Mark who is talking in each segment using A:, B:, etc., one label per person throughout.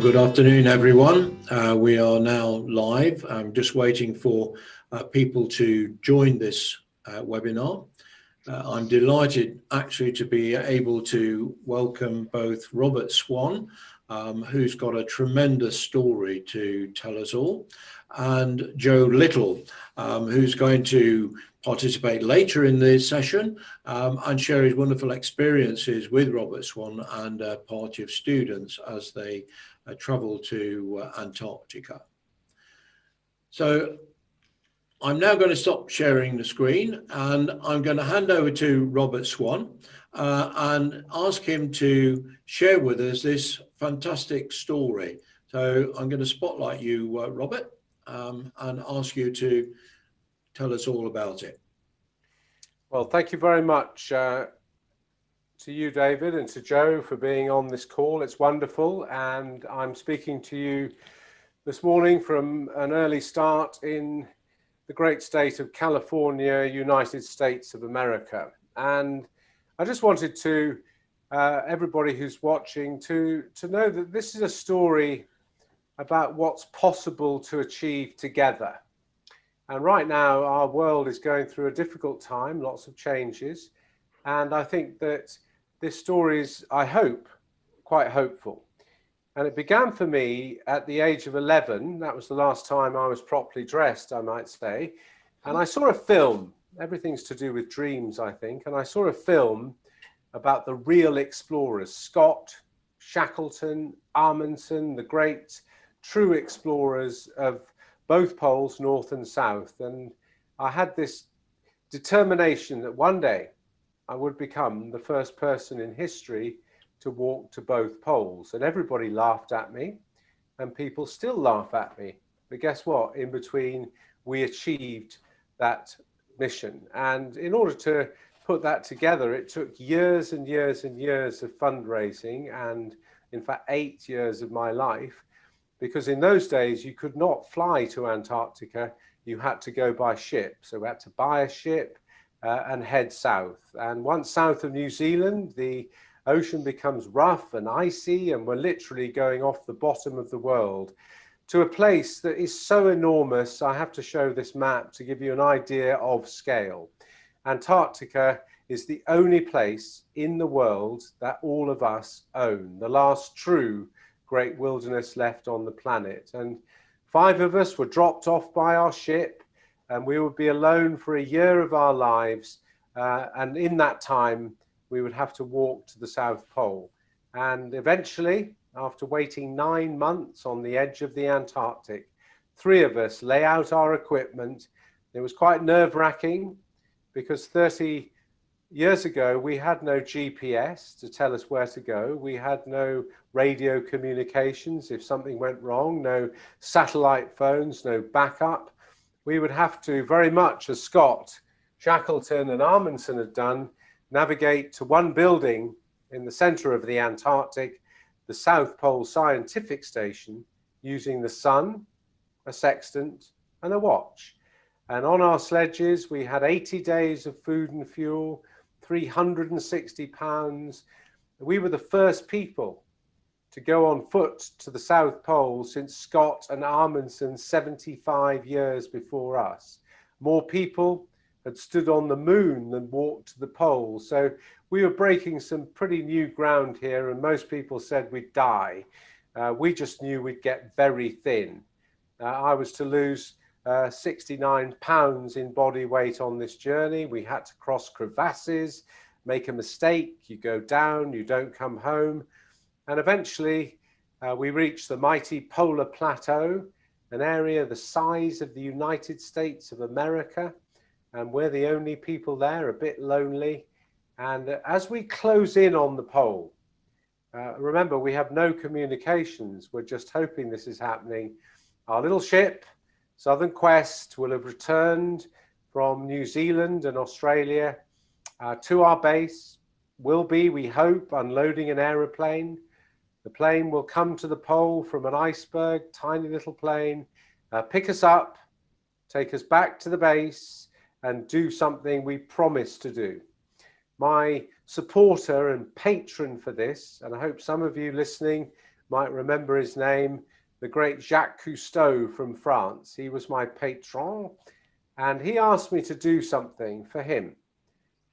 A: Good afternoon, everyone. We are now live. I'm just waiting for people to join this webinar. I'm delighted actually to be able to welcome both Robert Swan, who's got a tremendous story to tell us all, and Joe Little, who's going to participate later in the session and share his wonderful experiences with Robert Swan and a party of students as they travel to Antarctica. So I'm now going to stop sharing the screen and I'm going to hand over to Robert Swan and ask him to share with us this fantastic story. So I'm going to spotlight you, Robert, and ask you to tell us all about it.
B: Well, thank you very much to you, David, and to Joe for being on this call. It's wonderful, and I'm speaking to you this morning from an early start in the great state of California, United States of America. And I just wanted to everybody who's watching to know that this is a story about what's possible to achieve together. And right now our world is going through a difficult time, lots of changes, and I think that this story is, I hope, quite hopeful. And it began for me at the age of 11. That was the last time I was properly dressed, I might say. And I saw a film, everything's to do with dreams, I think. And I saw a film about the real explorers, Scott, Shackleton, Amundsen, the great true explorers of both poles, north and south. And I had this determination that one day I would become the first person in history to walk to both poles. And everybody laughed at me, and people still laugh at me. But guess what? In between, we achieved that mission. And in order to put that together, it took years and years and years of fundraising, and in fact 8 years of my life, because in those days you could not fly to Antarctica. You had to go by ship. So we had to buy a ship and head south. And once south of New Zealand, the ocean becomes rough and icy, and we're literally going off the bottom of the world to a place that is so enormous. I have to show this map to give you an idea of scale. Antarctica is the only place in the world that all of us own, the last true great wilderness left on the planet. And 5 of us were dropped off by our ship, and we would be alone for a year of our lives. And in that time, we would have to walk to the South Pole. And eventually, after waiting 9 months on the edge of the Antarctic, 3 of us lay out our equipment. It was quite nerve-wracking because 30 years ago, we had no GPS to tell us where to go. We had no radio communications if something went wrong, no satellite phones, no backup. We would have to, very much as Scott, Shackleton and Amundsen had done, navigate to one building in the center of the Antarctic, the South Pole Scientific Station, using the sun, a sextant and a watch. And on our sledges, we had 80 days of food and fuel, 360 pounds. We were the first people to go on foot to the South Pole since Scott and Amundsen 75 years before us. More people had stood on the moon than walked to the pole. So we were breaking some pretty new ground here, and most people said we'd die. We just knew we'd get very thin. I was to lose 69 pounds in body weight on this journey. We had to cross crevasses, make a mistake, you go down, you don't come home. And eventually we reached the mighty polar plateau, an area the size of the United States of America. And we're the only people there, a bit lonely. And as we close in on the pole, remember, we have no communications. We're just hoping this is happening. Our little ship, Southern Quest, will have returned from New Zealand and Australia to our base. We'll be, we hope, unloading an aeroplane. The plane will come to the pole from an iceberg, tiny little plane, pick us up, take us back to the base, and do something we promised to do. My supporter and patron for this, and I hope some of you listening might remember his name, the great Jacques Cousteau from France. He was my patron, and he asked me to do something for him,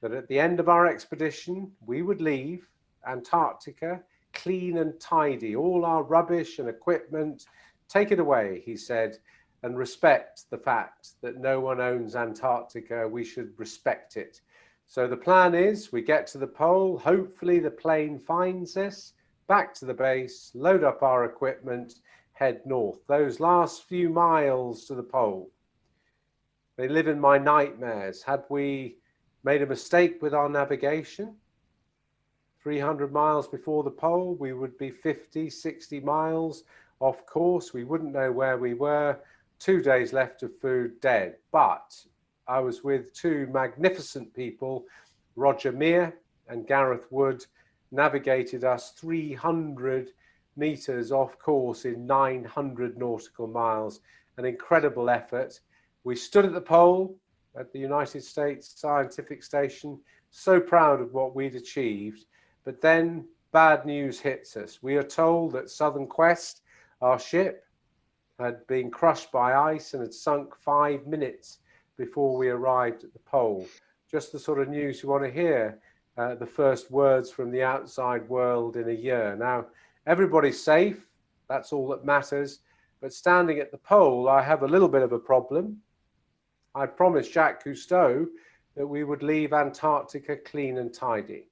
B: that at the end of our expedition, we would leave Antarctica clean and tidy, all our rubbish and equipment, take it away, he said, and respect the fact that no one owns Antarctica. We should respect it. So the plan is we get to the pole, hopefully the plane finds us, back to the base, load up our equipment, head north. Those last few miles to the pole, they live in my nightmares. Had we made a mistake with our navigation, 300 miles before the pole, we would be 50, 60 miles off course. We wouldn't know where we were. 2 days left of food, dead. But I was with two magnificent people, Roger Meir and Gareth Wood, navigated us 300 meters off course in 900 nautical miles, an incredible effort. We stood at the pole at the United States Scientific Station, so proud of what we'd achieved. But then bad news hits us. We are told that Southern Quest, our ship, had been crushed by ice and had sunk 5 minutes before we arrived at the pole. Just the sort of news you want to hear, the first words from the outside world in a year. Now, everybody's safe, that's all that matters, but standing at the pole, I have a little bit of a problem. I promised Jacques Cousteau that we would leave Antarctica clean and tidy.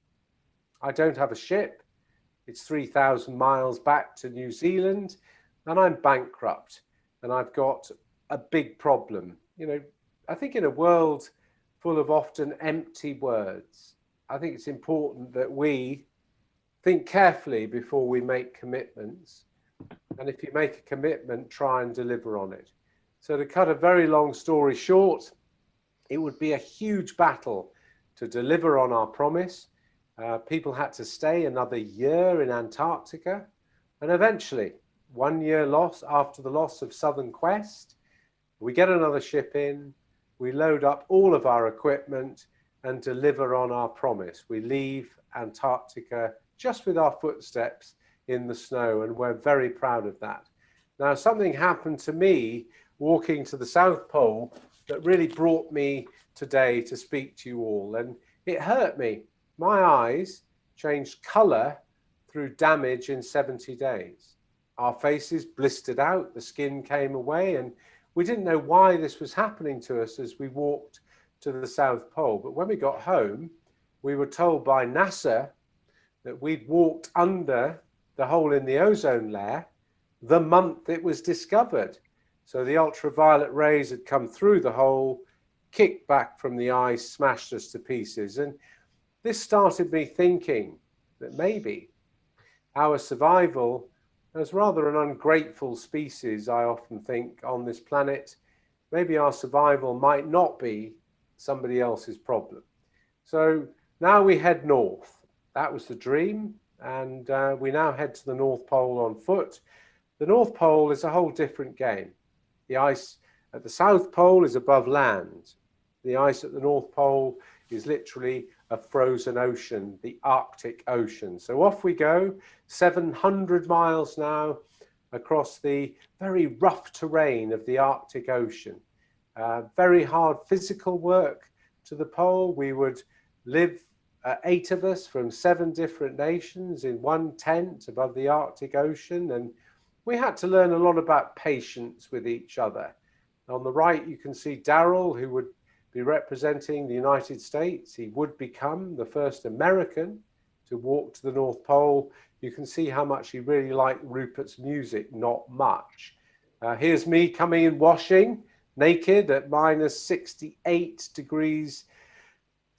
B: I don't have a ship, it's 3,000 miles back to New Zealand, and I'm bankrupt, and I've got a big problem. You know, I think in a world full of often empty words, I think it's important that we think carefully before we make commitments. And if you make a commitment, try and deliver on it. So to cut a very long story short, it would be a huge battle to deliver on our promise. People had to stay another year in Antarctica, and eventually 1 year loss after the loss of Southern Quest, we get another ship in, we load up all of our equipment and deliver on our promise. We leave Antarctica just with our footsteps in the snow, and we're very proud of that. Now, something happened to me walking to the South Pole that really brought me today to speak to you all, and it hurt me. My eyes changed colour through damage in 70 days. Our faces blistered out, the skin came away, and we didn't know why this was happening to us as we walked to the South Pole. But when we got home, we were told by NASA that we'd walked under the hole in the ozone layer the month it was discovered. So the ultraviolet rays had come through the hole, kicked back from the ice, smashed us to pieces. And this started me thinking that maybe our survival as rather an ungrateful species, I often think, on this planet, maybe our survival might not be somebody else's problem. So now we head north. That was the dream, and we now head to the North Pole on foot. The North Pole is a whole different game. The ice at the South Pole is above land. The ice at the North Pole is literally a frozen ocean, the Arctic Ocean. So off we go, 700 miles now across the very rough terrain of the Arctic Ocean. Very hard physical work to the pole. We would live, 8 of us from 7 different nations in one tent above the Arctic Ocean, and we had to learn a lot about patience with each other. On the right you can see Darrell, who would be representing the United States. He would become the first American to walk to the North Pole. You can see how much he really liked Rupert's music, not much. Here's me coming in washing, naked at minus 68 degrees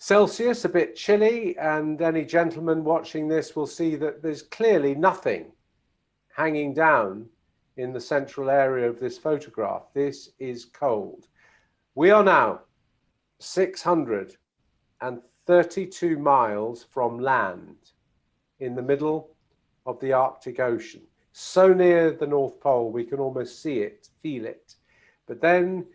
B: Celsius, a bit chilly, and any gentleman watching this will see that there's clearly nothing hanging down in the central area of this photograph. This is cold. We are now 632 miles from land in the middle of the Arctic Ocean. So near the North Pole, we can almost see it, feel it. But then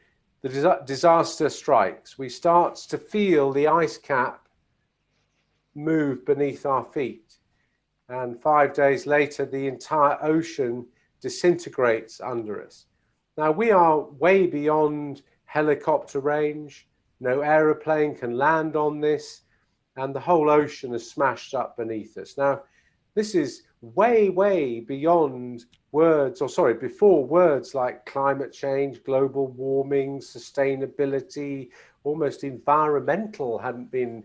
B: the disaster strikes. We start to feel the ice cap move beneath our feet. and 5 days later the entire ocean disintegrates under us. Now we are way beyond helicopter range. No aeroplane can land on this, and the whole ocean is smashed up beneath us. Now this is way beyond words, or sorry, before words like climate change, global warming, sustainability, almost environmental hadn't been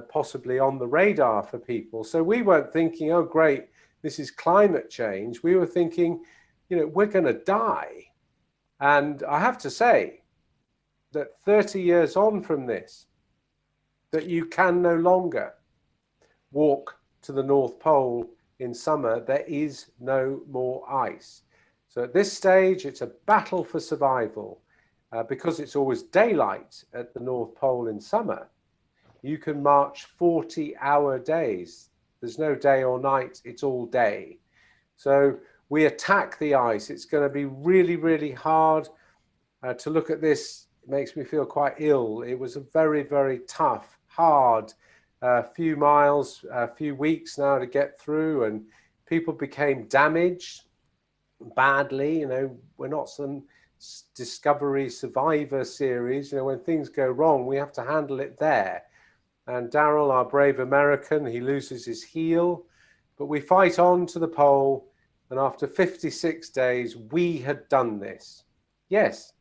B: possibly on the radar for people. So we weren't thinking, oh great, this is climate change. We were thinking, you know, we're going to die. And I have to say that 30 years on from this, that you can no longer walk to the North Pole in summer. There is no more ice. So at this stage, it's a battle for survival. Because it's always daylight at the North Pole in summer, you can march 40-hour days. There's no day or night, it's all day. So we attack the ice. It's going to be really hard to look at this. It makes me feel quite ill. It was a very tough, hard few miles, a few weeks now to get through, and people became damaged badly. You know, we're not some Discovery Survivor series. You know, when things go wrong, we have to handle it there. And Daryl, our brave American, he loses his heel, but we fight on to the pole. And after 56 days, we had done this. Yes,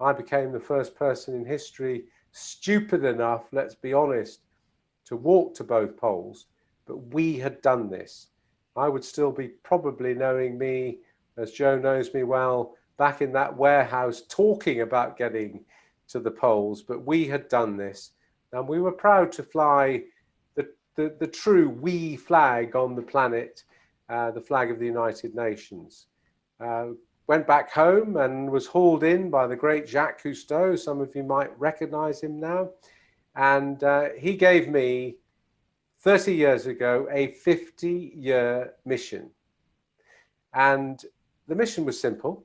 B: I became the first person in history stupid enough, let's be honest, to walk to both poles, but we had done this. I would still be probably, knowing me as Joe knows me well, back in that warehouse talking about getting to the poles, but we had done this, and we were proud to fly the true we flag on the planet, the flag of the United Nations. Went back home and was hauled in by the great Jacques Cousteau. Some of you might recognize him now. And he gave me 30 years ago a 50-year mission. And the mission was simple,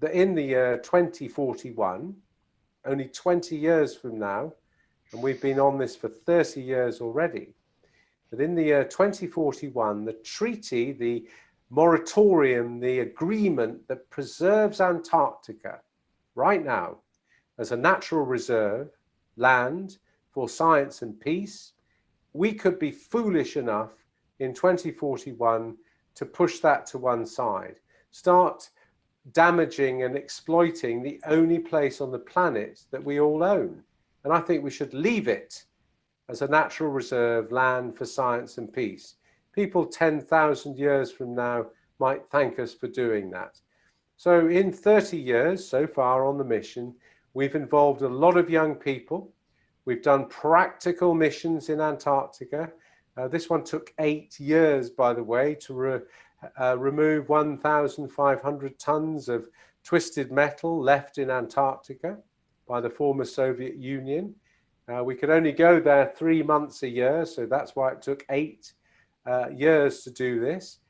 B: that in the year 2041, only 20 years from now, and we've been on this for 30 years already, that in the year 2041, the treaty, the moratorium, the agreement that preserves Antarctica right now as a natural reserve land for science and peace, we could be foolish enough in 2041 to push that to one side, start damaging and exploiting the only place on the planet that we all own. And I think we should leave it as a natural reserve land for science and peace. People 10,000 years from now might thank us for doing that. So in 30 years so far on the mission, we've involved a lot of young people. We've done practical missions in Antarctica. This one took 8 years, by the way, to remove 1,500 tons of twisted metal left in Antarctica by the former Soviet Union. We could only go there 3 months a year, so that's why it took 8 years to do this.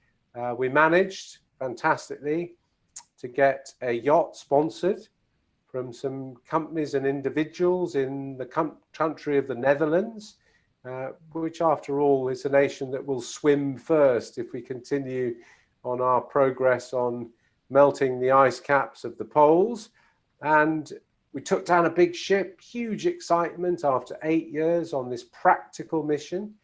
B: We managed fantastically to get a yacht sponsored from some companies and individuals in the country of the Netherlands, which after all is a nation that will swim first if we continue on our progress on melting the ice caps of the poles. And we took down a big ship, huge excitement after 8 years on this practical mission.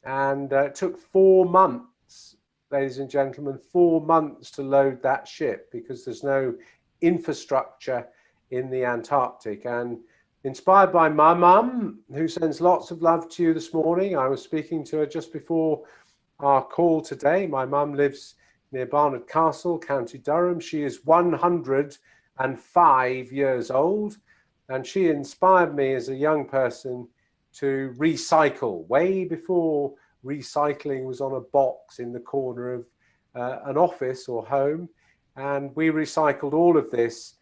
B: And it took 4 months, ladies and gentlemen, 4 months to load that ship because there's no infrastructure in the Antarctic. And inspired by my mum, who sends lots of love to you this morning, I was speaking to her just before our call today. My mum lives near Barnard Castle, County Durham. She is 105 years old, and she inspired me as a young person to recycle way before recycling was on a box in the corner of an office or home. And we recycled all of this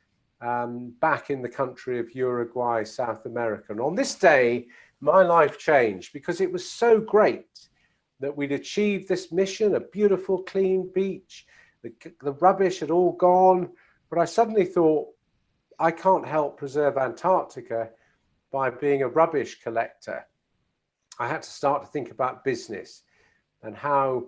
B: back in the country of Uruguay, South America. And on this day, my life changed because it was so great that we'd achieved this mission, a beautiful, clean beach. The rubbish had all gone, but I suddenly thought, I can't help preserve Antarctica by being a rubbish collector. I had to start to think about business and how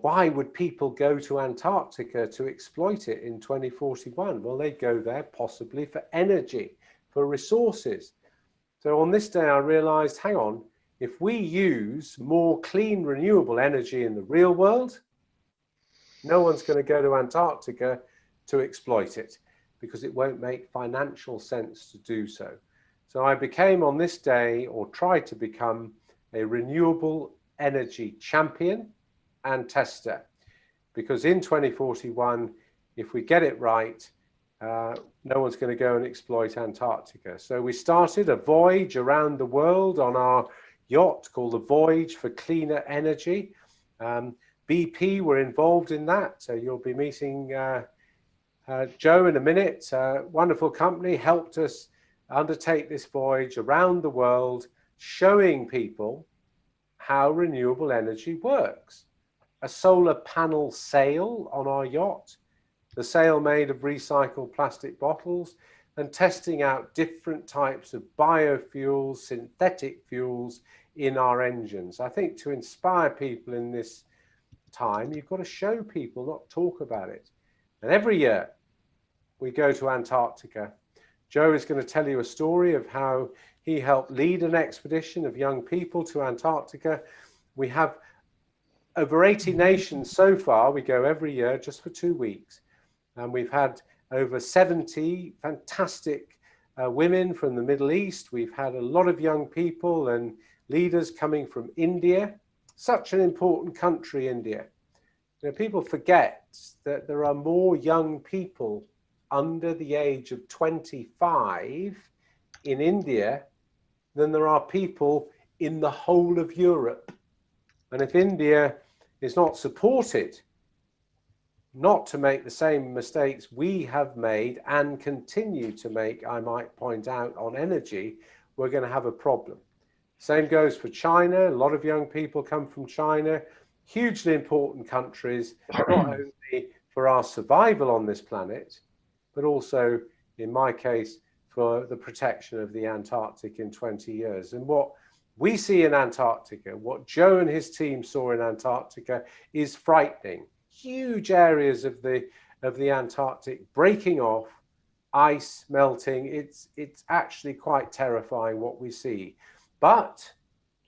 B: Why would people go to Antarctica to exploit it in 2041? Well, they'd go there possibly for energy, for resources. So on this day, I realized, hang on, if we use more clean, renewable energy in the real world, no one's going to go to Antarctica to exploit it because it won't make financial sense to do so. So I became on this day, or tried to become, a renewable energy champion and tester, because in 2041, if we get it right, no one's going to go and exploit Antarctica. So we started a voyage around the world on our yacht called the Voyage for Cleaner Energy. BP were involved in that, so you'll be meeting Joe in a minute. Wonderful company helped us undertake this voyage around the world, showing people how renewable energy works. A solar panel sail on our yacht, the sail made of recycled plastic bottles, and testing out different types of biofuels, synthetic fuels in our engines. I think to inspire people in this time, you've got to show people, not talk about it. And every year we go to Antarctica. Joe is going to tell you a story of how he helped lead an expedition of young people to Antarctica. We have over 80 nations so far. We go every year just for 2 weeks. And we've had over 70 fantastic women from the Middle East. We've had a lot of young people and leaders coming from India. Such an important country, India. You know, people forget that there are more young people under the age of 25 in India than there are people in the whole of Europe. And if India is not supported not to make the same mistakes we have made and continue to make, I might point out, on energy, we're going to have a problem. Same goes for China. A lot of young people come from China. Hugely important countries, not only for our survival on this planet, but also, in my case, for the protection of the Antarctic in 20 years. And what we see in Antarctica, what Joe and his team saw in Antarctica, is frightening. Huge areas of the Antarctic breaking off, ice melting. It's actually quite terrifying what we see. But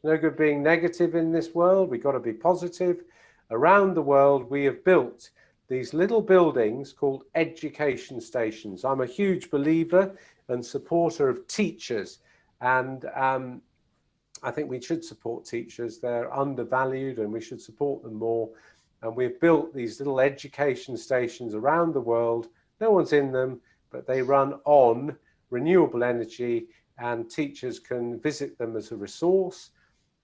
B: no good being negative in this world. We've got to be positive. Around the world, we have built these little buildings called education stations. I'm a huge believer and supporter of teachers, and I think we should support teachers. They're undervalued and we should support them more. And we've built these little education stations around the world. No one's in them, but they run on renewable energy, and teachers can visit them as a resource.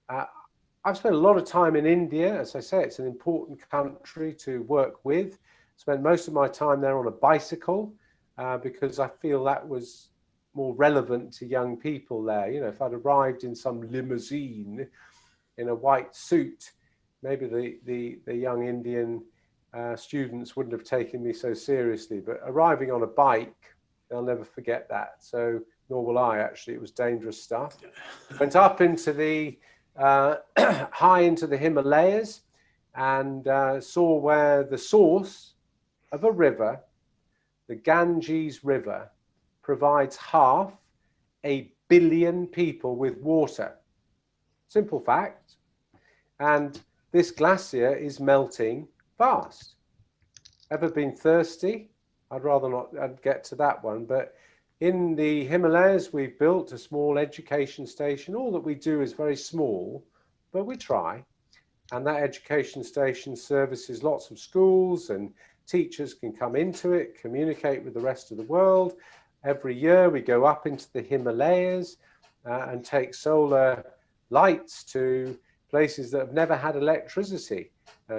B: I've spent a lot of time in India. As I say, it's an important country to work with. Spent most of my time there on a bicycle because I feel that was more relevant to young people there. You know, if I'd arrived in some limousine in a white suit, maybe the young Indian students wouldn't have taken me so seriously. But arriving on a bike, they'll never forget that. So nor will I, actually. It was dangerous stuff. Went up into the high into the Himalayas and saw where the source of a river, the Ganges River, provides 500 million people with water. Simple fact. And this glacier is melting fast. Ever been thirsty? I'd rather not get to that one, but in the Himalayas, we've built a small education station. All that we do is very small, but we try. And that education station services lots of schools, and teachers can come into it, communicate with the rest of the world. Every year we go up into the Himalayas and take solar lights to places that have never had electricity.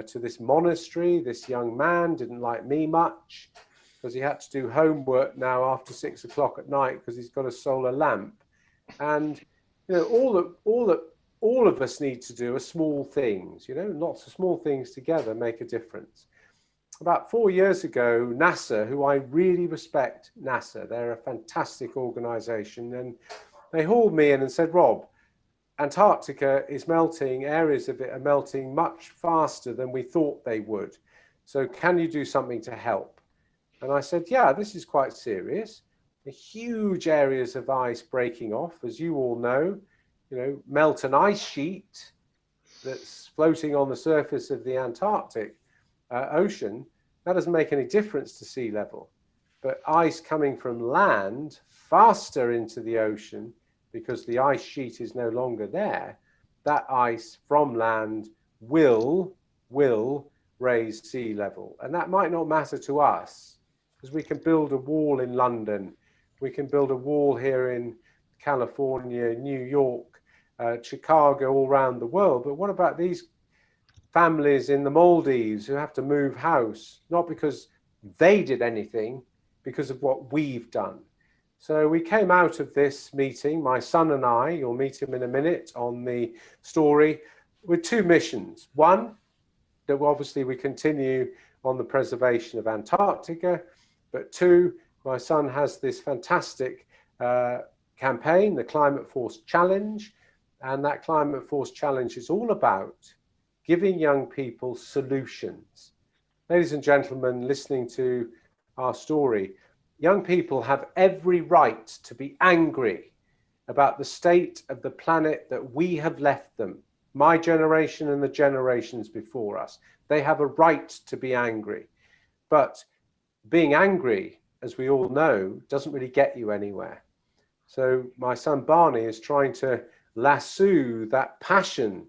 B: To this monastery, this young man didn't like me much, because he had to do homework now after 6 o'clock at night because he's got a solar lamp. And you know, all of us need to do are small things. You know, lots of small things together make a difference. About 4 years ago, NASA, who I really respect, NASA, they're a fantastic organization, and they hauled me in and said, Rob, Antarctica is melting, areas of it are melting much faster than we thought they would. So can you do something to help? And I said, yeah, this is quite serious. The huge areas of ice breaking off, as you all know, melt an ice sheet that's floating on the surface of the Antarctic Ocean. That doesn't make any difference to sea level. But ice coming from land faster into the ocean, because the ice sheet is no longer there, that ice from land will raise sea level. And that might not matter to us, because we can build a wall in London, we can build a wall here in California, New York, Chicago, all around the world. But what about these families in the Maldives who have to move house, not because they did anything, because of what we've done? So we came out of this meeting, my son and I, you'll meet him in a minute on the story, with two missions. One, that obviously we continue on the preservation of Antarctica, but two, my son has this fantastic campaign, the Climate Force Challenge, and that Climate Force Challenge is all about giving young people solutions. Ladies and gentlemen, listening to our story, young people have every right to be angry about the state of the planet that we have left them, my generation and the generations before us. They have a right to be angry. But being angry, as we all know, doesn't really get you anywhere. So my son Barney is trying to lasso that passion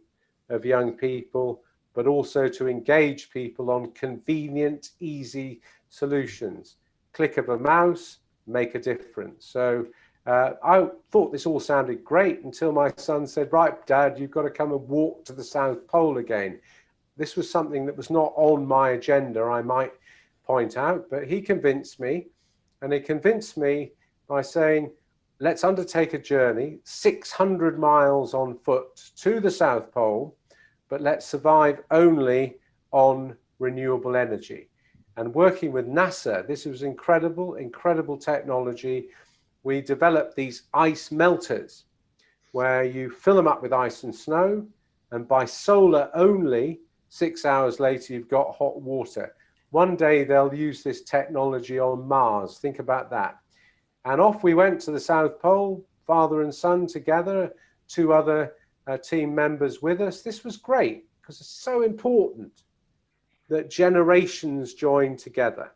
B: of young people, but also to engage people on convenient, easy solutions. Click of a mouse, make a difference. So I thought this all sounded great until my son said, right, Dad, you've got to come and walk to the South Pole again. This was something that was not on my agenda, I might point out, but he convinced me, and he convinced me by saying, let's undertake a journey 600 miles on foot to the South Pole, but let's survive only on renewable energy. And working with NASA, this was incredible, incredible technology. We developed these ice melters where you fill them up with ice and snow, and by solar only, 6 hours later, you've got hot water. One day they'll use this technology on Mars. Think about that. And off we went to the South Pole, father and son together, two other team members with us. This was great because it's so important that generations join together.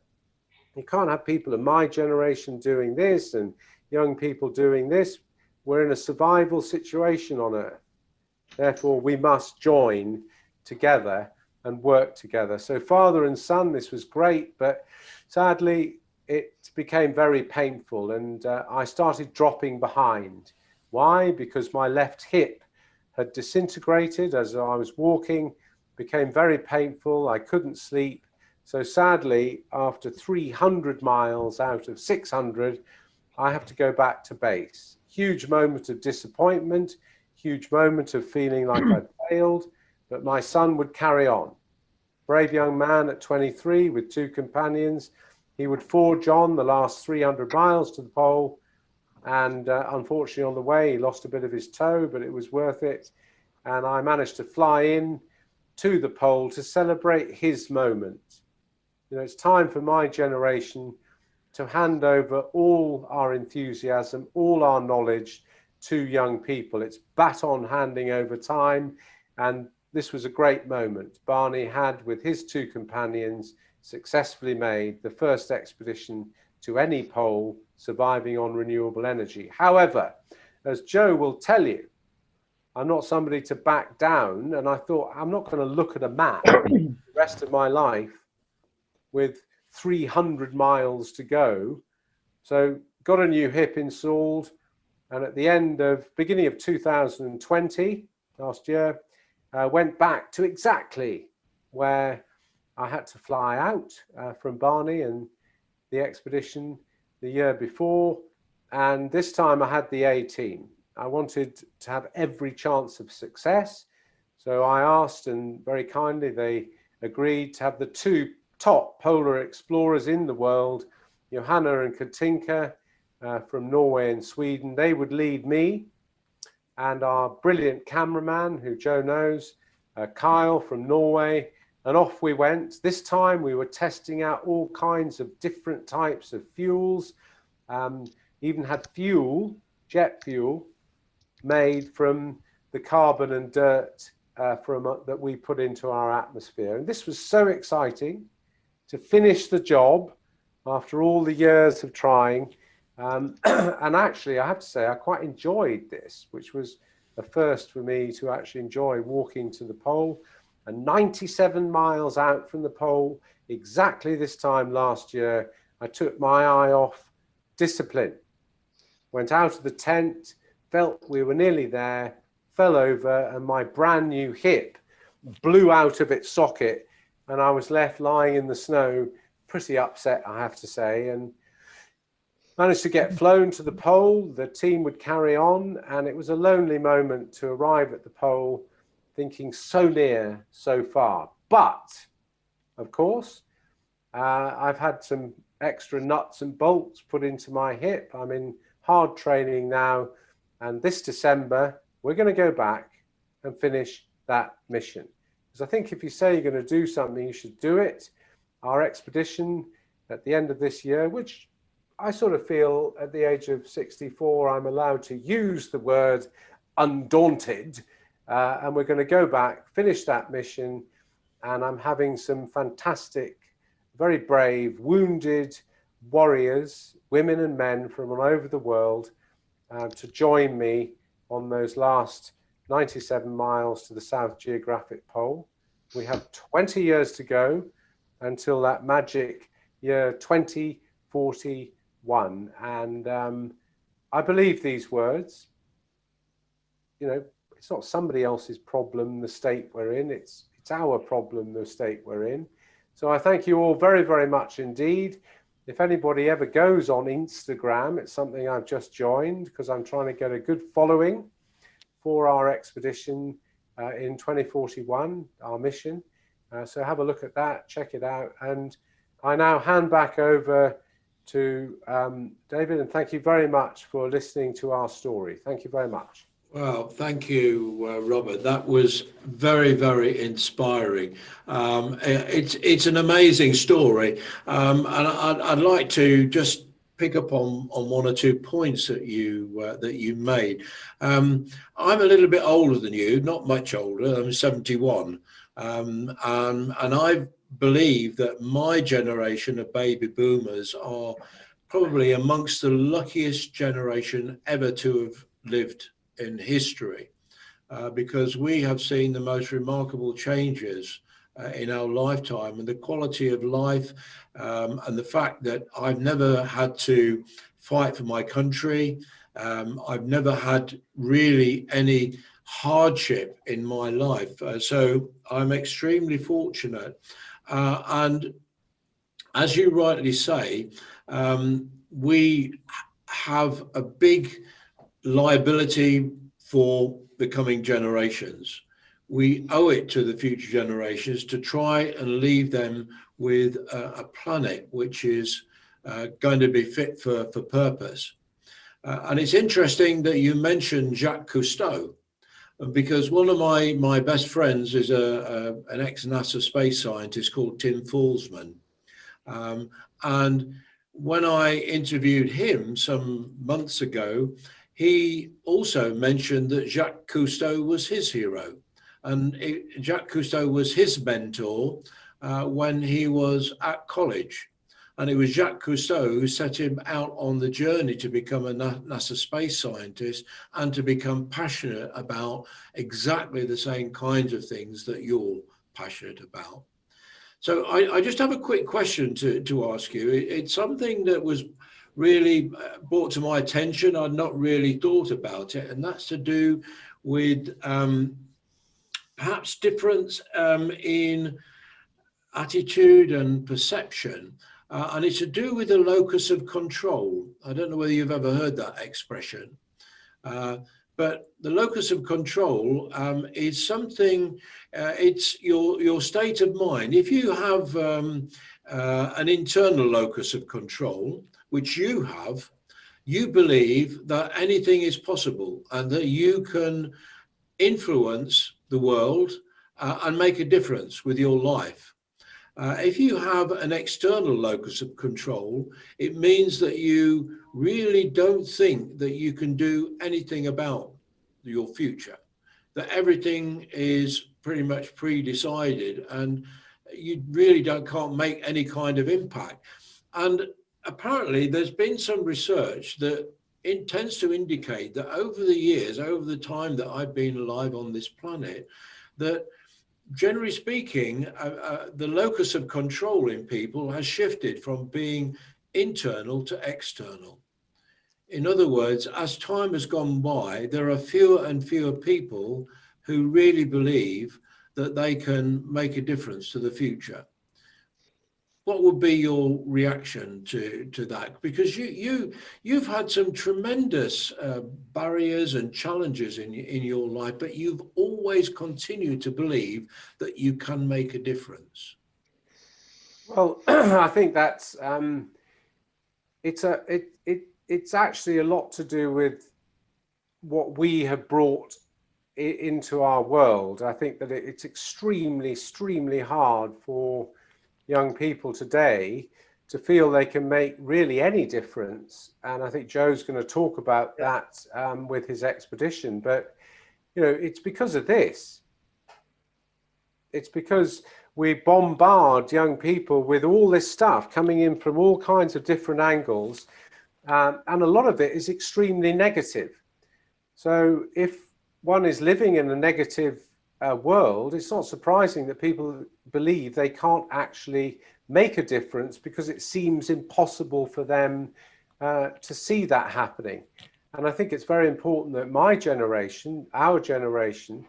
B: You can't have people of my generation doing this and young people doing this. We're in a survival situation on Earth. Therefore, we must join together and work together. So father and son, this was great, but sadly, it became very painful, and I started dropping behind. Why? Because my left hip had disintegrated as I was walking, became very painful. I couldn't sleep. So sadly, after 300 miles out of 600, I have to go back to base. Huge moment of disappointment, huge moment of feeling like I'd failed, but my son would carry on. Brave young man at 23 with two companions. He would forge on the last 300 miles to the pole, and unfortunately on the way he lost a bit of his toe, but it was worth it. And I managed to fly in to the pole to celebrate his moment. You know, it's time for my generation to hand over all our enthusiasm, all our knowledge to young people. It's baton handing over time, and this was a great moment. Barney had, with his two companions, successfully made the first expedition to any pole surviving on renewable energy. However, as Joe will tell you, I'm not somebody to back down, and I thought, I'm not going to look at a map the rest of my life with 300 miles to go. So got a new hip installed, and at the beginning of 2020, last year, went back to exactly where I had to fly out from Barney and the expedition the year before. And this time I had the A team. I wanted to have every chance of success. So I asked, and very kindly they agreed to have the two top polar explorers in the world, Johanna and Katinka from Norway and Sweden. They would lead me and our brilliant cameraman, who Joe knows, Kyle from Norway, and off we went. This time we were testing out all kinds of different types of fuels, even had fuel, jet fuel, made from the carbon and dirt that we put into our atmosphere. And this was so exciting to finish the job after all the years of trying. And actually, I have to say, I quite enjoyed this, which was a first for me to actually enjoy walking to the pole. And 97 miles out from the pole, exactly this time last year, I took my eye off discipline. Went out of the tent, felt we were nearly there, fell over, and my brand new hip blew out of its socket, and I was left lying in the snow, pretty upset, I have to say, and managed to get flown to the pole. The team would carry on, and it was a lonely moment to arrive at the pole, thinking so near, so far. But, of course, I've had some extra nuts and bolts put into my hip. I'm in hard training now, and this December, we're going to go back and finish that mission. Because I think if you say you're going to do something, you should do it. Our expedition at the end of this year, which I sort of feel at the age of 64, I'm allowed to use the word undaunted, and we're going to go back, finish that mission, and I'm having some fantastic, very brave, wounded warriors, women and men from all over the world, to join me on those last 97 miles to the South Geographic Pole. We have 20 years to go until that magic year 2041, and I believe these words. You know, it's not somebody else's problem, the state we're in, it's our problem, the state we're in. So I thank you all very, very much indeed. If anybody ever goes on Instagram, it's something I've just joined because I'm trying to get a good following for our expedition in 2041, our mission. So have a look at that, check it out. And I now hand back over to David, and thank you very much for listening to our story. Thank you very much.
A: Well, thank you, Robert. That was very, very inspiring. It's an amazing story, and I'd like to just pick up on one or 2 points that you made. I'm a little bit older than you, not much older. I'm 71, and I believe that my generation of baby boomers are probably amongst the luckiest generation ever to have lived in history, because we have seen the most remarkable changes in our lifetime, and the quality of life, and the fact that I've never had to fight for my country. I've never had really any hardship in my life. So I'm extremely fortunate. And as you rightly say, we have a big liability for the coming generations. We owe it to the future generations to try and leave them with a planet which is going to be fit for purpose. And it's interesting that you mentioned Jacques Cousteau, because one of my best friends is an ex-NASA space scientist called Tim Falsman. And when I interviewed him some months ago, he also mentioned that Jacques Cousteau was his hero, and Jacques Cousteau was his mentor when he was at college. And it was Jacques Cousteau who set him out on the journey to become a NASA space scientist and to become passionate about exactly the same kinds of things that you're passionate about. So I just have a quick question to ask you. It's something that was really brought to my attention. I'd not really thought about it, and that's to do with perhaps difference in attitude and perception, and it's to do with the locus of control. I don't know whether you've ever heard that expression, but the locus of control is something, it's your state of mind. If you have an internal locus of control, which you have, you believe that anything is possible and that you can influence the world and make a difference with your life. If you have an external locus of control, it means that you really don't think that you can do anything about your future, that everything is pretty much pre-decided and you really can't make any kind of impact. And apparently there's been some research that it tends to indicate that over the years, over the time that I've been alive on this planet, that generally speaking, the locus of control in people has shifted from being internal to external. In other words, as time has gone by, there are fewer and fewer people who really believe that they can make a difference to the future. What would be your reaction to that? Because you've had some tremendous barriers and challenges in your life, but you've always continued to believe that you can make a difference.
B: Well, I think that's it's actually a lot to do with what we have brought into our world. I think that it's extremely hard for young people today to feel they can make really any difference. And I think Joe's going to talk about that with his expedition. But, you know, it's because of this. It's because we bombard young people with all this stuff coming in from all kinds of different angles. And a lot of it is extremely negative. So if one is living in a negative world, it's not surprising that people believe they can't actually make a difference because it seems impossible for them to see that happening. And I think it's very important that my generation, our generation,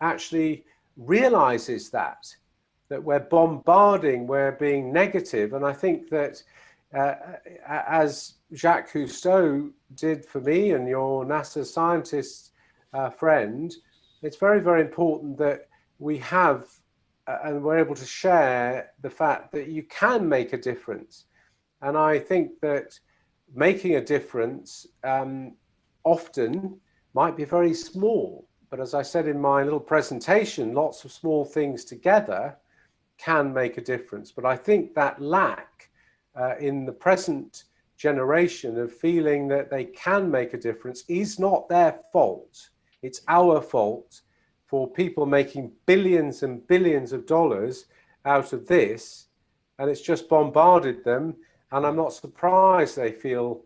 B: actually realizes that we're bombarding, we're being negative. And I think that as Jacques Cousteau did for me and your NASA scientist friend, it's very important that we have and we're able to share the fact that you can make a difference. And I think that making a difference often might be very small, but as I said in my little presentation, lots of small things together can make a difference. But I think that lack in the present generation of feeling that they can make a difference is not their fault. It's our fault for people making billions and billions of dollars out of this, and it's just bombarded them. And I'm not surprised they feel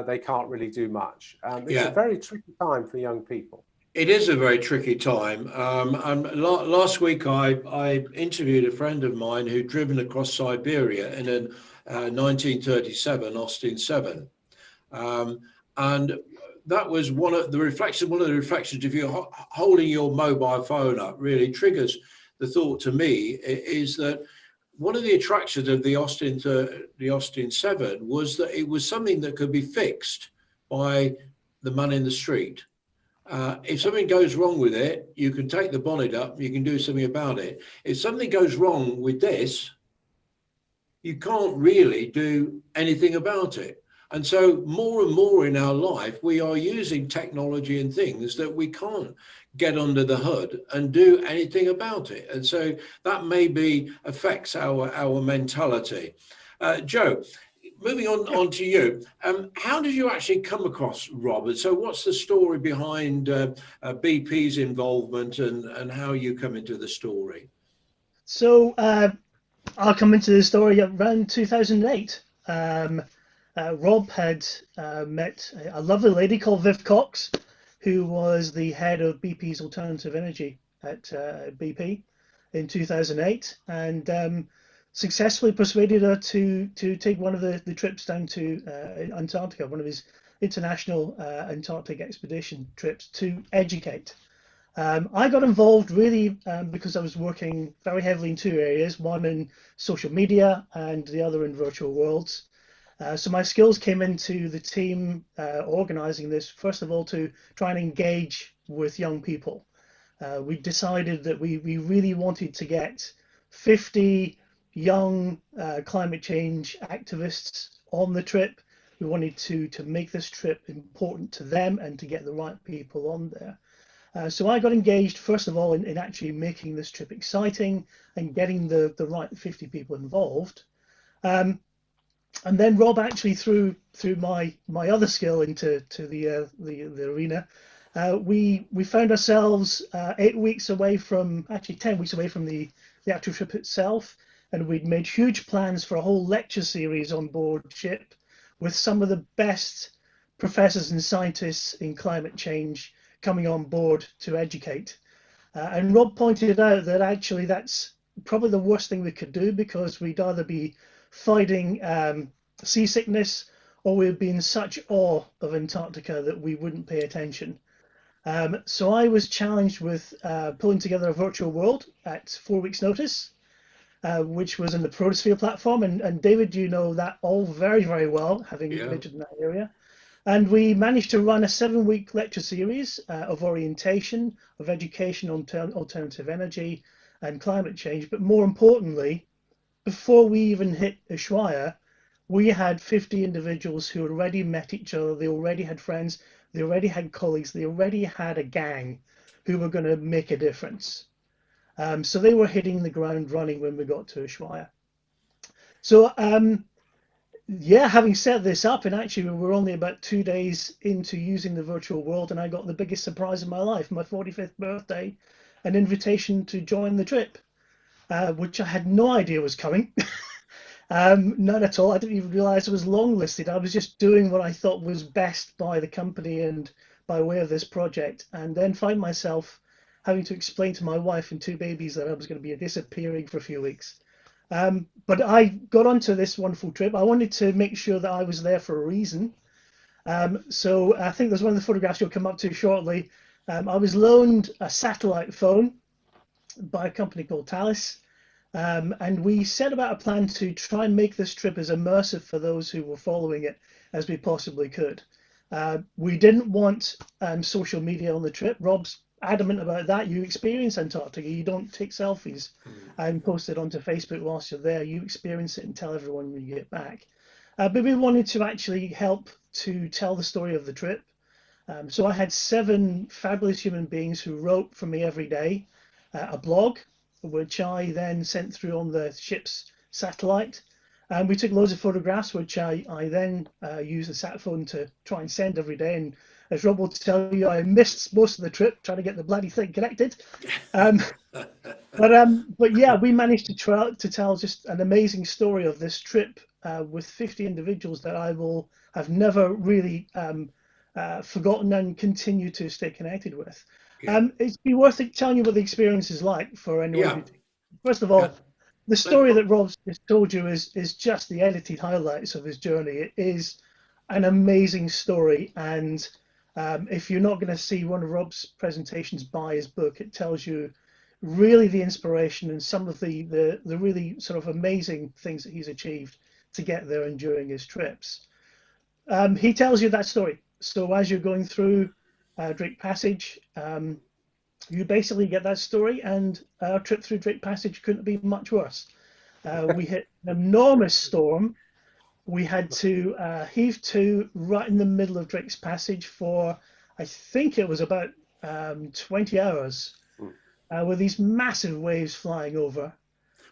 B: they can't really do much. It's a very tricky time for young people.
A: It is a very tricky time. And last week I interviewed a friend of mine who'd driven across Siberia in a 1937 Austin 7. And that was one of the reflections, if you're holding your mobile phone up, really triggers the thought to me, is that one of the attractions of the Austin 7 was that it was something that could be fixed by the man in the street. If something goes wrong with it, you can take the bonnet up, you can do something about it. If something goes wrong with this, you can't really do anything about it. And so more and more in our life, we are using technology and things that we can't get under the hood and do anything about it. And so that maybe affects our mentality. Joe, moving on to you, how did you actually come across Robert? So what's the story behind BP's involvement and how you come into the story?
C: So I'll come into the story around 2008. Rob had met a lovely lady called Viv Cox, who was the head of BP's alternative energy at BP in 2008, and successfully persuaded her to take one of the trips down to Antarctica, one of his international Antarctic expedition trips to educate. I got involved really because I was working very heavily in two areas, one in social media and the other in virtual worlds. So my skills came into the team organizing this, first of all, to try and engage with young people. We decided that we really wanted to get 50 young climate change activists on the trip We wanted to make this trip important to them and to get the right people on there. So I got engaged, first of all, in actually making this trip exciting and getting the right 50 people involved. And then Rob actually threw my other skill into the arena. We found ourselves 8 weeks away from, actually 10 weeks away from the actual trip itself, and we'd made huge plans for a whole lecture series on board ship with some of the best professors and scientists in climate change coming on board to educate. And Rob pointed out that actually that's probably the worst thing we could do, because we'd either be fighting seasickness or we'd be in such awe of Antarctica that we wouldn't pay attention. So I was challenged with pulling together a virtual world at 4 weeks' notice, which was in the Protosphere platform. And David, you know that all very, very well, having lived in that area. And we managed to run a 7-week lecture series of orientation, of education on alternative energy and climate change. But more importantly, before we even hit Ushuaia, we had 50 individuals who already met each other. They already had friends. They already had colleagues. They already had a gang who were going to make a difference. So they were hitting the ground running when we got to Ushuaia. So yeah, having set this up, and actually we were only about 2 days into using the virtual world, and I got the biggest surprise of my life, my 45th birthday, an invitation to join the trip, which I had no idea was coming. None at all. I didn't even realize it was longlisted. I was just doing what I thought was best by the company and by way of this project, and then find myself having to explain to my wife and 2 babies that I was going to be disappearing for a few weeks. But I got onto this wonderful trip. I wanted to make sure that I was there for a reason. So I think there's one of the photographs you'll come up to shortly. I was loaned a satellite phone by a company called Thales. And we set about a plan to try and make this trip as immersive for those who were following it as we possibly could. We didn't want social media on the trip. Rob's adamant about that. You experience Antarctica, you don't take selfies and post it onto Facebook whilst you're there. You experience it and tell everyone when you get back. But we wanted to actually help to tell the story of the trip. So I had 7 fabulous human beings who wrote for me every day, a blog, which I then sent through on the ship's satellite. And we took loads of photographs, which I then used the sat phone to try and send every day. And as Rob will tell you, I missed most of the trip trying to get the bloody thing connected. But yeah, we managed to tell just an amazing story of this trip with 50 individuals that I will have never really forgotten and continue to stay connected with. It'd be worth it telling you what the experience is like for anyone. First of all, the story that Rob's just told you is just the edited highlights of his journey. It is an amazing story, and if you're not going to see one of Rob's presentations, buy his book. It tells you really the inspiration and some of the really sort of amazing things that he's achieved to get there and during his trips. He tells you that story. So as you're going through Drake Passage, you basically get that story, and our trip through Drake Passage couldn't be much worse. We hit an enormous storm. We had to heave to right in the middle of Drake's Passage for, I think it was about 20 hours, with these massive waves flying over.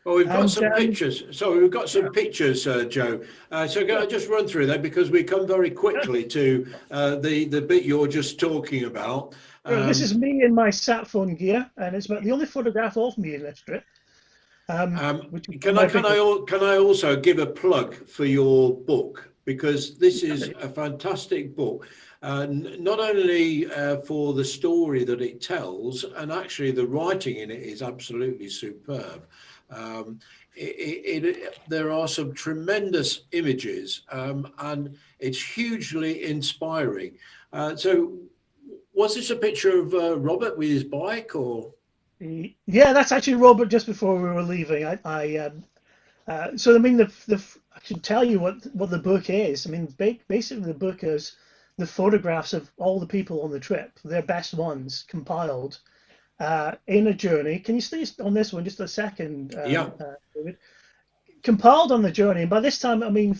A: Well, we've got some pictures. So we've got some pictures, Joe. So can I just run through that, because we come very quickly to the bit you're just talking about.
C: This is me in my sat phone gear, and it's about the only photograph of me in this trip.
A: Can I also give a plug for your book, because this is a fantastic book, not only for the story that it tells, and actually the writing in it is absolutely superb. There are some tremendous images, and it's hugely inspiring. So was this a picture of Robert with his bike, or?
C: Yeah, that's actually Robert just before we were leaving. So I mean, I should tell you what the book is. I mean, basically the book is the photographs of all the people on the trip, their best ones compiled in a journey. Can you stay on this one just a second, David? compiled on the journey. And by this time, I mean,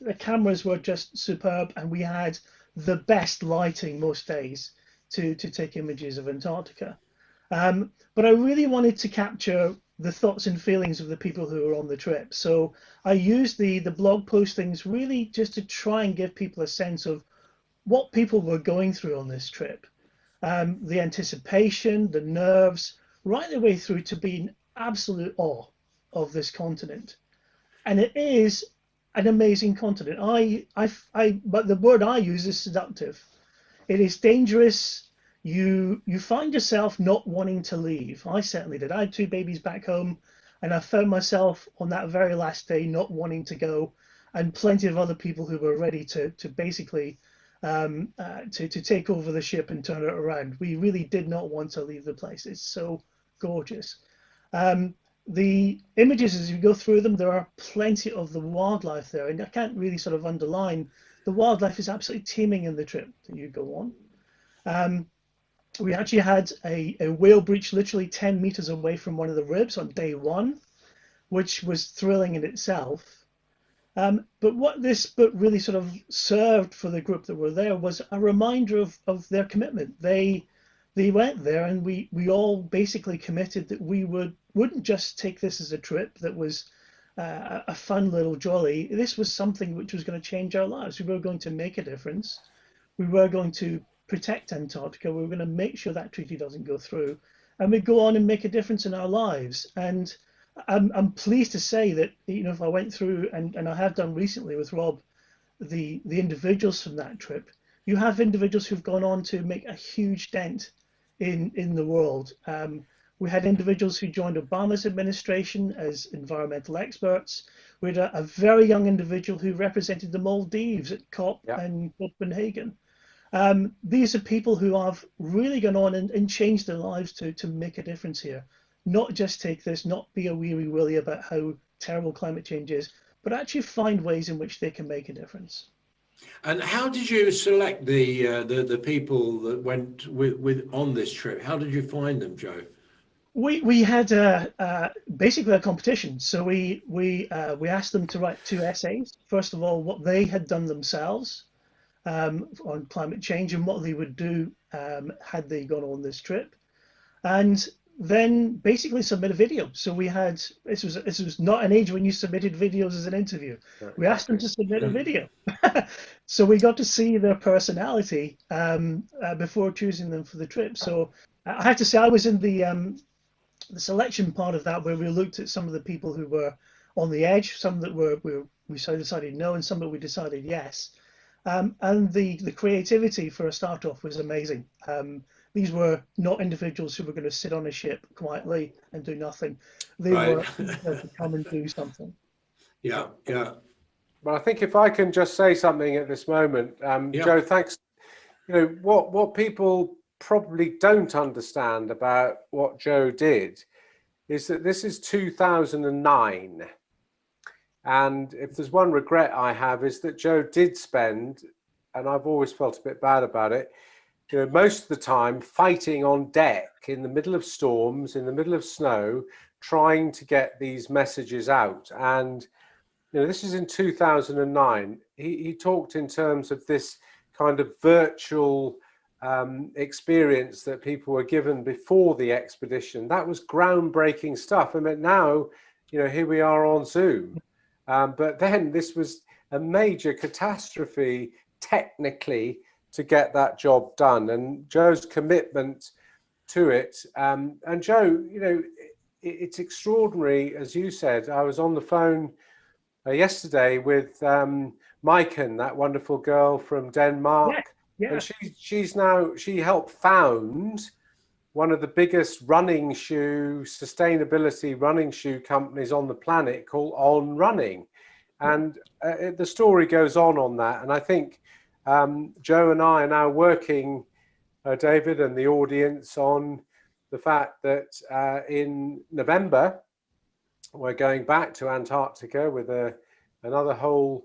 C: the cameras were just superb, and we had the best lighting most days to take images of Antarctica. But I really wanted to capture the thoughts and feelings of the people who were on the trip. So I used the blog postings really just to try and give people a sense of what people were going through on this trip. The anticipation, the nerves, right the way through to being absolute awe of this continent. And it is an amazing continent. But the word I use is seductive. It is dangerous. You find yourself not wanting to leave. I certainly did. I had two babies back home, and I found myself on that very last day not wanting to go, and plenty of other people who were ready to basically to take over the ship and turn it around. We really did not want to leave the place. It's so gorgeous. The images, as you go through them, there are plenty of the wildlife there, and I can't really sort of underline, the wildlife is absolutely teeming in the trip that you go on. We actually had a whale breach literally 10 meters away from one of the ribs on day one, which was thrilling in itself. But what this book really sort of served for the group that were there was a reminder of their commitment. They went there, and we all basically committed that we wouldn't just take this as a trip that was a fun little jolly. This was something which was going to change our lives. We were going to make a difference. We were going to protect Antarctica. We were going to make sure that treaty doesn't go through, and we go on and make a difference in our lives. And I'm pleased to say that, you know, if I went through, and I have done recently with Rob, the individuals from that trip, you have individuals who've gone on to make a huge dent in the world. We had individuals who joined Obama's administration as environmental experts. We had a very young individual who represented the Maldives at COP in Copenhagen. These are people who have really gone on and changed their lives to make a difference here. Not just take this, not be a weary willy about how terrible climate change is, but actually find ways in which they can make a difference.
A: And how did you select the people that went with on this trip? How did you find them, Joe?
C: We had basically a competition. So we asked them to write 2 essays. First of all, what they had done themselves on climate change and what they would do had they gone on this trip, and then basically submit a video. So we had, this was not an age when you submitted videos as an interview. We asked them to submit a video. So we got to see their personality before choosing them for the trip. So I have to say I was in the selection part of that, where we looked at some of the people who were on the edge, some that we decided no, and some that we decided yes. And the creativity for a start off was amazing. These were not individuals who were going to sit on a ship quietly and do nothing. They were to come and do something.
A: Yeah.
B: Well, I think if I can just say something at this moment, Joe, thanks. You know, what people probably don't understand about what Joe did is that this is 2009. And if there's one regret I have, is that Joe did spend, and I've always felt a bit bad about it, you know, most of the time fighting on deck in the middle of storms, in the middle of snow, trying to get these messages out. And, you know, this is in 2009. He talked in terms of this kind of virtual experience that people were given before the expedition. That was groundbreaking stuff. I mean, now, you know, here we are on Zoom. But then this was a major catastrophe technically to get that job done, and Joe's commitment to it. And Joe, you know, it's extraordinary, as you said. I was on the phone yesterday with Maiken, that wonderful girl from Denmark, and she helped found one of the biggest sustainability running shoe companies on the planet, called On Running. And the story goes on that. And I think Joe and I are now working, David and the audience, on the fact that in November, we're going back to Antarctica with another whole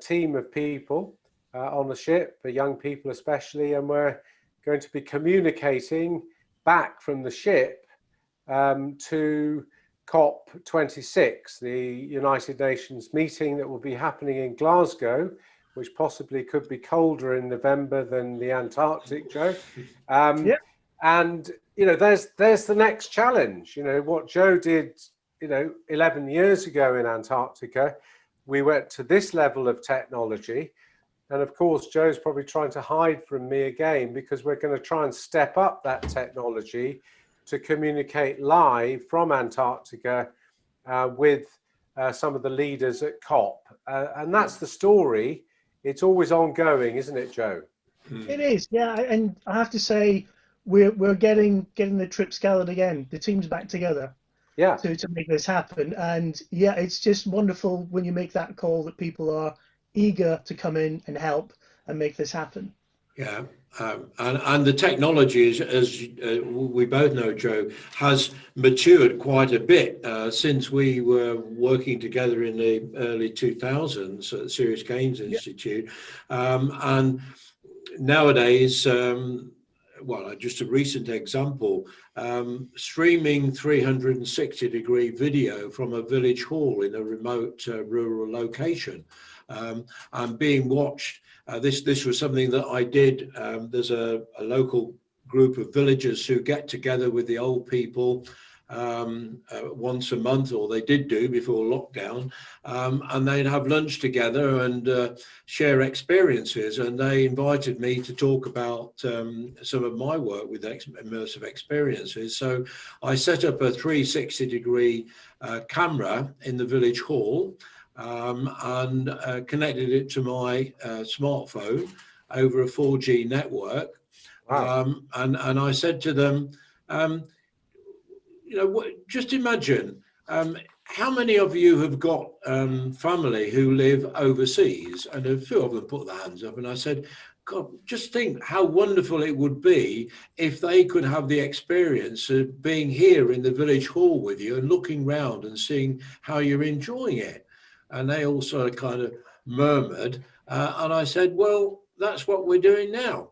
B: team of people on the ship, for young people especially, and we're going to be communicating back from the ship to COP26, the United Nations meeting that will be happening in Glasgow, which possibly could be colder in November than the Antarctic, Joe.
C: Yeah.
B: And, you know, there's the next challenge. You know, what Joe did, you know, 11 years ago in Antarctica, we went to this level of technology. And of course, Joe's probably trying to hide from me again, because we're going to try and step up that technology to communicate live from Antarctica with some of the leaders at COP. And that's the story. It's always ongoing, isn't it, Joe?
C: It is, yeah. And I have to say, we're getting the trip scouted again. The team's back together.
B: Yeah.
C: To make this happen. And yeah, it's just wonderful when you make that call that people are eager to come in and help and make this happen.
A: Yeah, and the technology, as we both know, Joe, has matured quite a bit since we were working together in the early 2000s at the Serious Games Institute. And nowadays, well, just a recent example, streaming 360-degree video from a village hall in a remote rural location and being watched. This was something that I did. There's a local group of villagers who get together with the old people once a month, or they did do before lockdown, and they'd have lunch together and share experiences. And they invited me to talk about some of my work with immersive experiences. So I set up a 360-degree camera in the village hall and connected it to my smartphone over a 4G network.
B: Wow.
A: And I said to them, you know, just imagine how many of you have got family who live overseas, and a few of them put their hands up. And I said, God, just think how wonderful it would be if they could have the experience of being here in the village hall with you and looking round and seeing how you're enjoying it. And they all sort of kind of murmured. And I said, well, that's what we're doing now.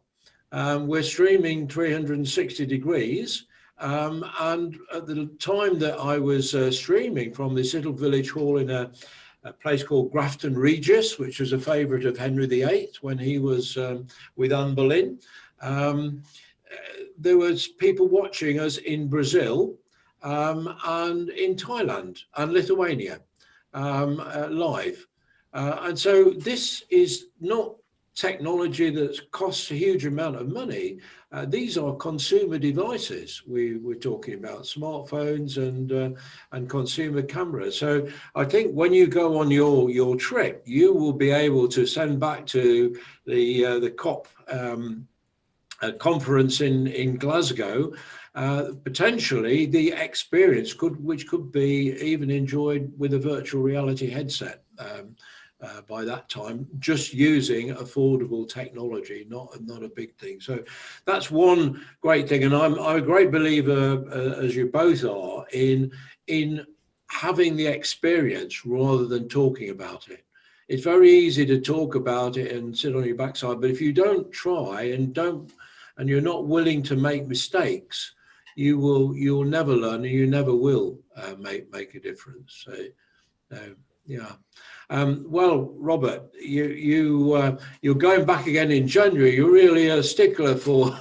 A: We're streaming 360 degrees. And at the time that I was streaming from this little village hall in a place called Grafton Regis, which was a favourite of Henry VIII when he was with Anne Boleyn, there was people watching us in Brazil and in Thailand and Lithuania live. And so this is not technology that costs a huge amount of money. These are consumer devices. We're talking about smartphones and consumer cameras. So I think when you go on your trip, you will be able to send back to the COP conference in Glasgow, potentially the experience which could be even enjoyed with a virtual reality headset. By that time, just using affordable technology, not a big thing. So that's one great thing, and I'm a great believer, as you both are, in having the experience rather than talking about it. It's very easy to talk about it and sit on your backside, but if you don't try and you're not willing to make mistakes, you'll never learn, and you never will make a difference. So yeah. Well, Robert, you're going back again in January. You're really a stickler for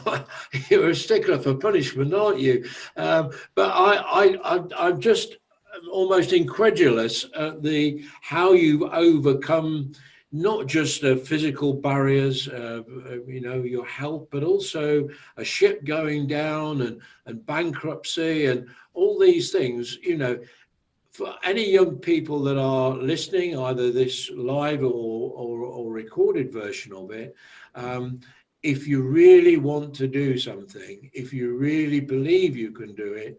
A: you're a stickler for punishment, aren't you? But I'm just almost incredulous at how you've overcome not just physical barriers, your health, but also a ship going down and bankruptcy and all these things, For any young people that are listening, either this live or recorded version of it, if you really want to do something, if you really believe you can do it,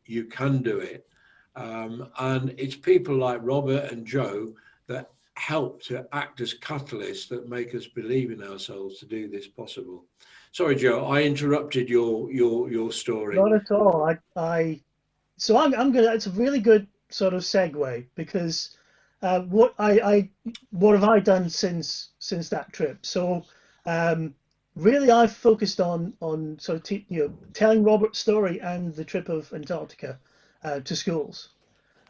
A: you can do it. And it's people like Robert and Joe that help to act as catalysts that make us believe in ourselves to do this possible. Sorry, Joe, I interrupted your story.
C: Not at all. So I'm gonna. It's a really good sort of segue, because what have I done since that trip? So really, I've focused on sort of telling Robert's story and the trip of Antarctica to schools.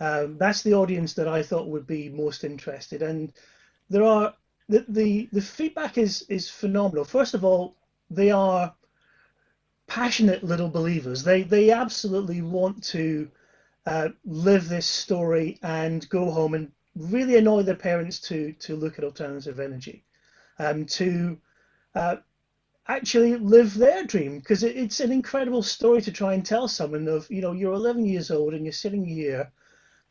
C: That's the audience that I thought would be most interested. And there are the feedback is phenomenal. First of all, they are passionate little believers. They absolutely want to live this story and go home and really annoy their parents to look at alternative energy, to actually live their dream, because it's an incredible story to try and tell someone of, you're 11 years old and you're sitting here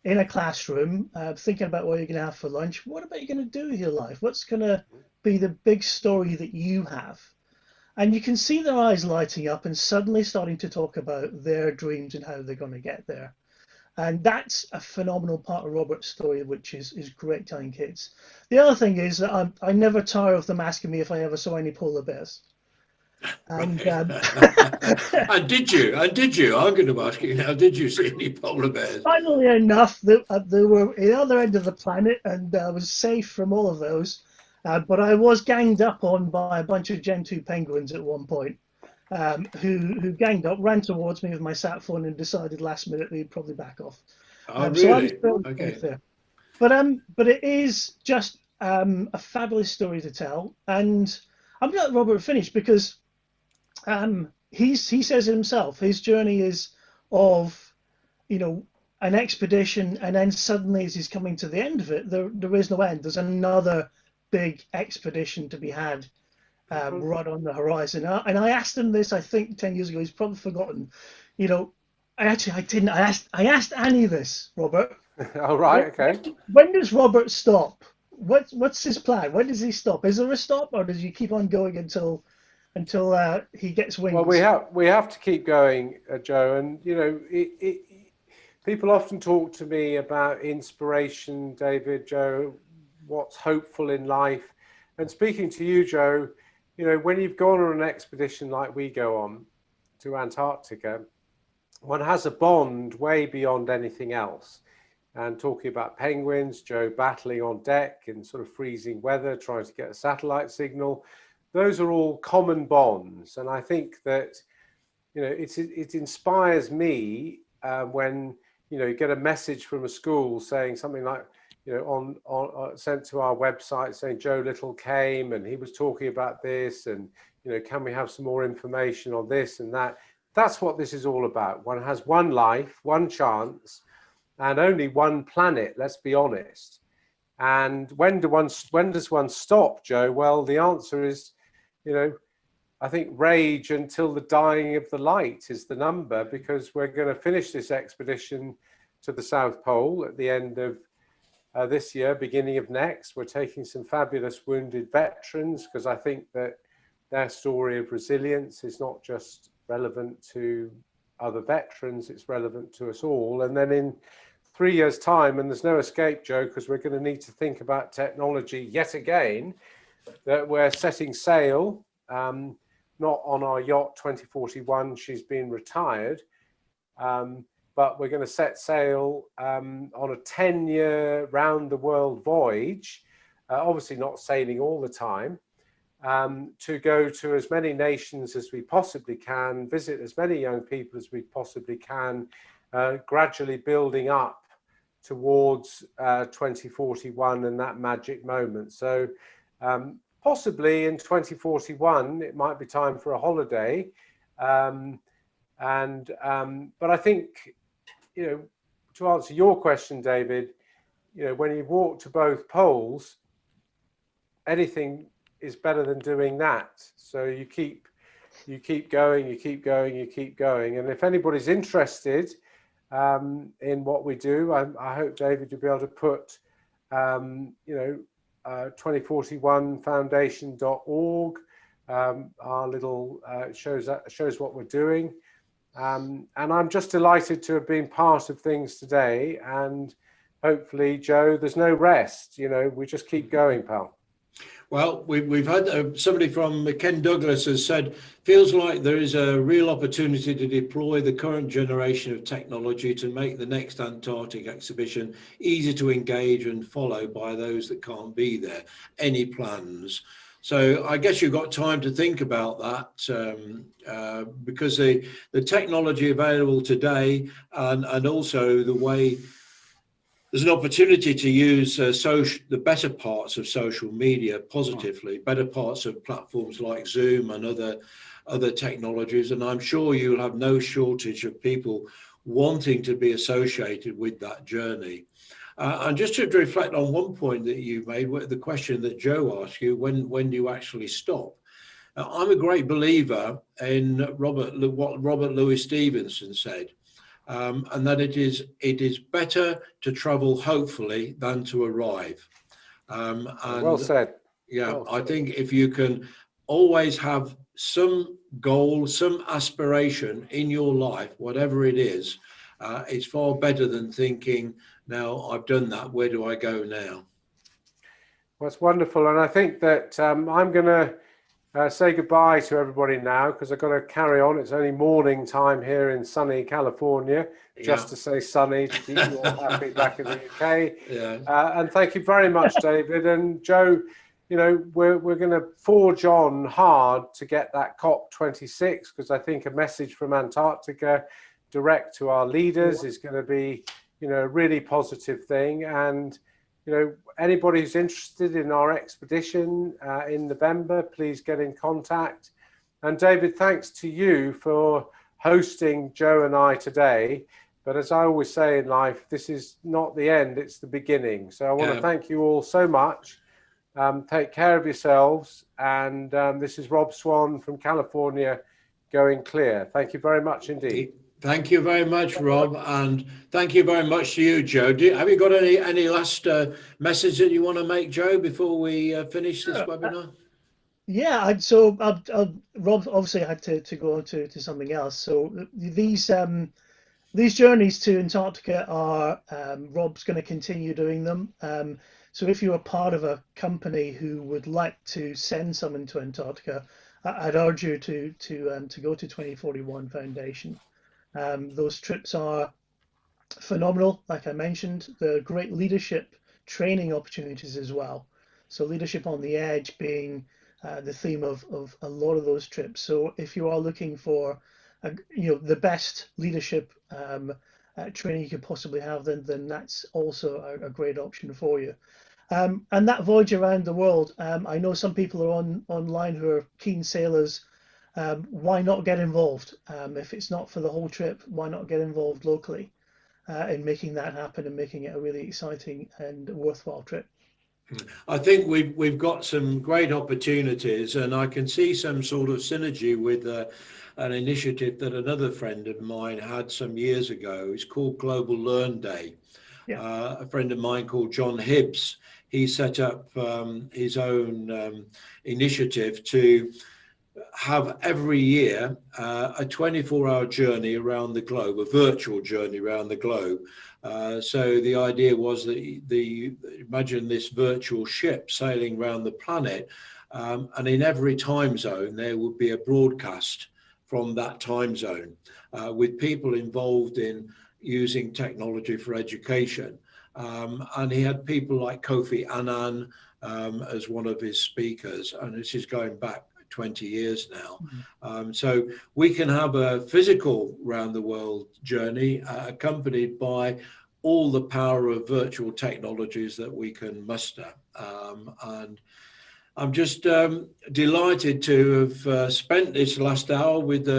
C: in a classroom thinking about what you're going to have for lunch. What about you going to do with your life? What's going to be the big story that you have? And you can see their eyes lighting up and suddenly starting to talk about their dreams and how they're going to get there. And that's a phenomenal part of Robert's story, which is great telling kids. The other thing is that I never tire of them asking me if I ever saw any polar bears. And,
A: and did you? I'm going to ask you now, did you see any polar bears?
C: Funnily enough, they were at the other end of the planet, and I was safe from all of those. But I was ganged up on by a bunch of Gen 2 penguins at one point, who ganged up, ran towards me with my sat phone, and decided last minute they'd probably back off.
A: Oh,
C: So I
A: really?
C: was
A: Okay.
C: there. But it is just a fabulous story to tell, and I'm going to let Robert finish, because he says it himself. His journey is of, an expedition, and then suddenly, as he's coming to the end of it, there is no end. There's another big expedition to be had right on the horizon. And I asked him this, I think 10 years ago. He's probably forgotten. I didn't. I asked Annie this, Robert.
B: Oh, right, okay.
C: When does Robert stop? What's his plan? When does he stop? Is there a stop, or does he keep on going until he gets wings?
B: Well, we have to keep going, Joe. And people often talk to me about inspiration, David, Joe, what's hopeful in life. And speaking to you, Joe, when you've gone on an expedition like we go on to Antarctica, one has a bond way beyond anything else. And talking about penguins, Joe battling on deck in sort of freezing weather, trying to get a satellite signal, those are all common bonds. And I think that, it inspires me when, you get a message from a school saying something like, sent to our website saying Joe Little came and he was talking about this, and, can we have some more information on this and that? That's what this is all about. One has one life, one chance, and only one planet, let's be honest. And when does one stop, Joe? Well, the answer is, I think rage until the dying of the light is the number, because we're going to finish this expedition to the South Pole at the end of this year, beginning of next. We're taking some fabulous wounded veterans, because I think that their story of resilience is not just relevant to other veterans, it's relevant to us all. And then in 3 years' time, and there's no escape, Joe, because we're going to need to think about technology yet again, that we're setting sail, not on our yacht 2041, she's been retired, but we're going to set sail on a 10-year round the world voyage, obviously not sailing all the time, to go to as many nations as we possibly can, visit as many young people as we possibly can, gradually building up towards 2041 and that magic moment. So possibly in 2041 it might be time for a holiday, but I think, to answer your question, David, when you walk to both poles, anything is better than doing that. So you keep going, and if anybody's interested in what we do, I hope, David, you'll be able to put 2041foundation.org, our little shows what we're doing, and I'm just delighted to have been part of things today. And hopefully, Joe, there's no rest. We just keep going, pal.
A: Well, we've had somebody from Ken Douglas has said, feels like there is a real opportunity to deploy the current generation of technology to make the next Antarctic exhibition easy to engage and follow by those that can't be there. Any plans? So I guess you've got time to think about that, because the technology available today and also the way there's an opportunity to use the better parts of social media positively, better parts of platforms like Zoom and other technologies, and I'm sure you'll have no shortage of people wanting to be associated with that journey. And just to reflect on one point that you made, the question that Joe asked you, when do you actually stop? I'm a great believer in what Robert Louis Stevenson said, and that it is better to travel hopefully than to arrive. And
B: well said.
A: yeah,
B: Well
A: I
B: said.
A: think if you can always have some goal, some aspiration in your life, whatever it is, it's far better than thinking, now I've done that, where do I go now?
B: Well, it's wonderful. And I think that I'm going to say goodbye to everybody now, because I've got to carry on. It's only morning time here in sunny California, just to say sunny, to keep you all happy back in the UK.
A: Yeah.
B: And thank you very much, David. And Joe, you know, we're going to forge on hard to get that COP26, because I think a message from Antarctica direct to our leaders is going to be, you know, a really positive thing. And you know, anybody who's interested in our expedition in November, please get in contact. And David, thanks to you for hosting Joe and I today. But as I always say in life, this is not the end, it's the beginning. So I want to thank you all so much. Take care of yourselves. And this is Rob Swan from California, going clear. Thank you very much indeed.
A: Thank you very much, Rob, and thank you very much to you, Joe. Have you got any last message that you want to make, Joe, before we finish this webinar?
C: Yeah, Rob obviously had to go on to something else. So these journeys to Antarctica are Rob's going to continue doing them. So if you're a part of a company who would like to send someone to Antarctica, I'd urge you to go to 2041 Foundation. Those trips are phenomenal, like I mentioned. They're great leadership training opportunities as well. So leadership on the edge being the theme of a lot of those trips. So if you are looking for the best leadership training you could possibly have, then that's also a great option for you. And that voyage around the world, I know some people are online who are keen sailors. Why not get involved? If it's not for the whole trip, why not get involved locally in making that happen and making it a really exciting and worthwhile trip?
A: I think we've got some great opportunities, and I can see some sort of synergy with an initiative that another friend of mine had some years ago. It's called Global Learn Day. Yeah. A friend of mine called John Hibbs, he set up his own initiative to have every year a 24-hour journey around the globe, a virtual journey around the globe. So the idea was that imagine this virtual ship sailing around the planet, and in every time zone there would be a broadcast from that time zone with people involved in using technology for education. And he had people like Kofi Annan as one of his speakers, and this is going back 20 years now. So we can have a physical round the world journey accompanied by all the power of virtual technologies that we can muster. And I'm just delighted to have spent this last hour with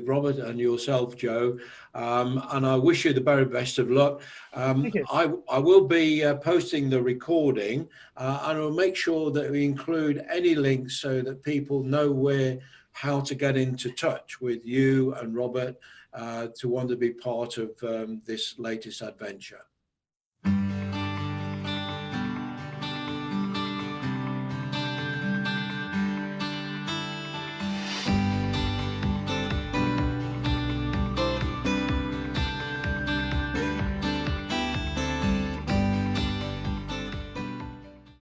A: Robert and yourself, Joe, and I wish you the very best of luck.
C: Thank you.
A: I will be posting the recording, and I'll make sure that we include any links so that people know how to get into touch with you and Robert to want to be part of this latest adventure.